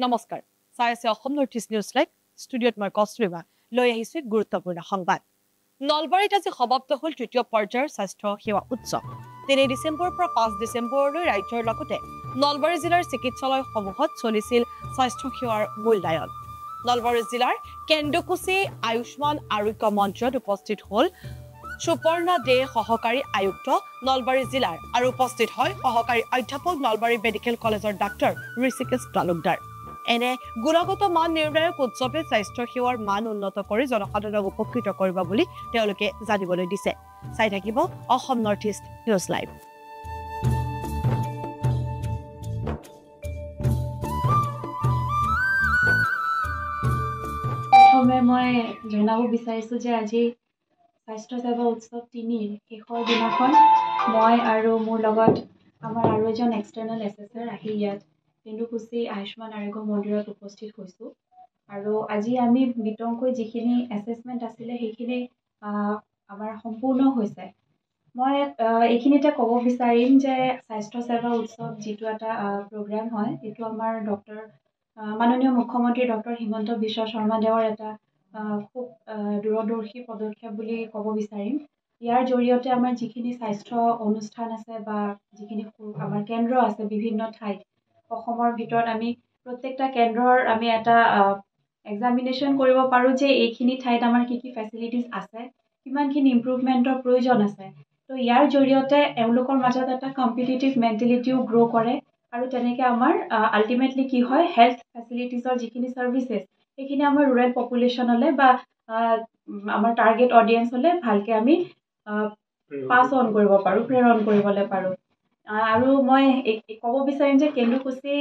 নমস্কাৰ চাই আছে Assam north east news live ষ্টুডিঅ'ত মই কষ্টুৰিমা লৈ আহিছো গুৰুত্বপূৰ্ণ সংবাদ নলবাৰীত আজি সমাপ্ত হ'ল তৃতীয় পৰ্যায়ৰ স্বাস্থ্য সেৱা উৎসৱ 3 ডিচেম্বৰৰ পৰা 5 ডিচেম্বৰলৈ ৰাজ্যৰ লগতে নলবাৰী জিলাৰ চিকিৎসালয়সমূহত চলিছিল স্বাস্থ্য সেৱাৰ মূল্যায়ন নলবাৰী জিলাৰ কেন্দ্ৰকুছি আয়ুষ্মান আৰোগ্য মঞ্চত উপস্থিত হ'ল সুপৰ্ণা দে সহকাৰী আয়ুক্ত নলবাৰী জিলাৰ আৰু উপস্থিত হয় সহকাৰী অধ্যাপক নলবাৰী মেডিকেল কলেজৰ ডাক্তৰ ঋষিকেশ তালুকদাৰ এনে গুণগত মান নিৰ্ণায়ক উৎসৱে স্বাস্থ্য সেৱাৰ মান উন্নত কৰি জনসাধাৰণক উপকৃত কৰিব বুলি তেওঁলোকে জানিবলৈ দিছে চাই থাকিব Assam north east news live মই জনাব বিচাৰিছো যে আজি স্বাস্থ্য সেৱা উৎসৱ 3 শেষৰ দিনাখন মই আৰু মোৰ লগত আমাৰ আৰু এজন এক্সটাৰ্নেল এছেছৰ আহি ইয়াত কেন্দ্ৰকুছি আয়ুষ্মান আৰোগ্য মন্দিৰত উপস্থিত হৈছো আৰু আজি আমি বিতংকৈ যিখিনি এছেছমেণ্ট আছিলে সেইখিনি আমাৰ সম্পূৰ্ণ হৈছে মই এইখিনিতে ক'ব বিচাৰিম যে স্বাস্থ্য সেৱা উৎসৱ যিটো এটা প্ৰগ্ৰাম হয় এইটো আমাৰ মাননীয় মুখ্যমন্ত্ৰী ডক্টৰ হিমন্ত বিশ্ব শৰ্মা দেৱৰ এটা খুব দূৰদৰ্শী পদক্ষেপ বুলি ক'ব বিচাৰিম ইয়াৰ জৰিয়তে আমাৰ যিখিনি স্বাস্থ্য অনুষ্ঠান আছে বা যিখিনি আমাৰ কেন্দ্ৰ আছে বিভিন্ন ঠাইত অসমৰ ভিতৰত আমি প্ৰত্যেকটা কেন্দ্ৰৰ আমি এটা এক্সামিনেশ্যন কৰিব পাৰোঁ যে এইখিনি ঠাইত আমাৰ কি কি ফেচিলিটিজ আছে কিমানখিনি ইম্প্ৰুভমেণ্টৰ প্ৰয়োজন আছে তো ইয়াৰ জৰিয়তে এওঁলোকৰ মাজত এটা কম্পিটিটিভ মেণ্টেলিটিও গ্ৰ' কৰে আৰু তেনেকৈ আমাৰ আল্টিমেটলি কি হয় হেল্থ ফেচিলিটিজৰ যিখিনি ছাৰ্ভিচেছ সেইখিনি আমাৰ ৰুৰেল পপুলেশ্যনলৈ বা আমাৰ টাৰ্গেট অডিয়েঞ্চলৈ ভালকৈ আমি পাছ অন কৰিব পাৰোঁ প্ৰেৰণ কৰিবলৈ পাৰোঁ আৰু মই ক'ব বিচাৰিম যে কেন্দ্ৰকুছি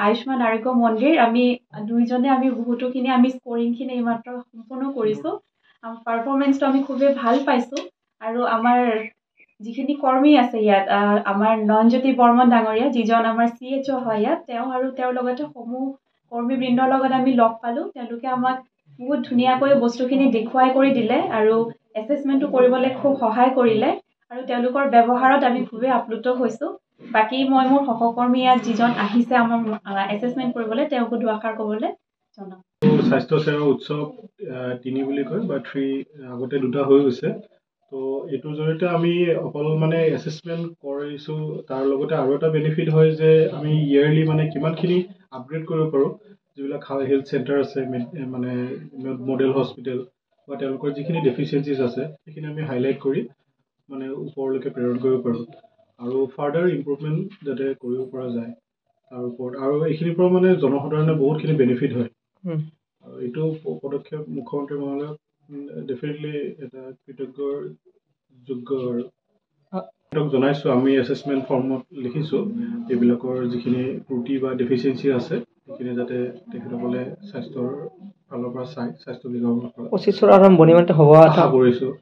আয়ুষ্মান আৰোগ্য মন্দিৰ আমি দুইজনে আমি বহুতোখিনি আমি স্ক'ৰিংখিনি এইমাত্ৰ সম্পূৰ্ণ কৰিছোঁ পাৰফৰ্মেঞ্চটো আমি খুবেই ভাল পাইছোঁ আৰু আমাৰ যিখিনি কৰ্মী আছে ইয়াত আমাৰ নয়নজ্যোতি বৰ্মন ডাঙৰীয়া যিজন আমাৰ CHO হয় ইয়াত তেওঁ আৰু তেওঁৰ লগতে সমূহ কৰ্মীবৃন্দৰ লগত আমি লগ পালোঁ তেওঁলোকে আমাক বহুত ধুনীয়াকৈ বস্তুখিনি দেখুৱাই কৰি দিলে আৰু এছেছমেণ্টটো কৰিবলৈ খুব সহায় কৰিলে আৰু তেওঁলোকৰ ব্যৱহাৰত আমি খুবেই আপ্লুত হৈছোঁ বাকী মই মোৰ সহকৰ্মী ইয়াত যিজন আহিছে আমাৰ এছেছমেণ্ট কৰিবলৈ তেওঁকো দুআষাৰ ক'বলৈ জনাম স্বাস্থ্য সেৱা উৎসৱ 3 বুলি কয় বা 3 আগতে 2টা হৈ গৈছে তো এইটোৰ জৰিয়তে আমি অকল মানে এছেছমেণ্ট কৰিছোঁ তাৰ লগতে আৰু এটা বেনিফিট হয় যে আমি ইয়াৰলি মানে কিমানখিনি আপগ্ৰেড কৰিব পাৰোঁ যিবিলাক হেল্থ চেণ্টাৰ আছে মানে মডেল হস্পিটেল বা তেওঁলোকৰ যিখিনি ডেফিচিয়েঞ্চিজ আছে সেইখিনি আমি হাইলাইট কৰি মানে ওপৰলৈকে প্ৰেৰণ কৰিব পাৰোঁ আৰু ফাৰ্ডাৰ ইম্প্ৰুভমেণ্ট যাতে কৰিব পৰা যায় তাৰ ওপৰত আৰু এইখিনিৰ পৰা মানে জনসাধাৰণে বহুতখিনি বেনিফিট হয় আৰু এইটো পদক্ষেপ মুখ্যমন্ত্ৰী মহোদয়ক ডেফিনেটলি এটা কৃতজ্ঞযোগ্য আৰু জনাইছোঁ আমি এছেছমেণ্ট ফৰ্মত লিখিছোঁ এইবিলাকৰ যিখিনি ত্ৰুটি বা ডেফিচিয়েঞ্চি আছে সেইখিনি যাতে তেখেতসকলে স্বাস্থ্যৰ ফালৰ পৰা চাই স্বাস্থ্য বিভাগৰ পৰা 25 আৰম্ভণি মানে হ'ব আশা কৰিছোঁ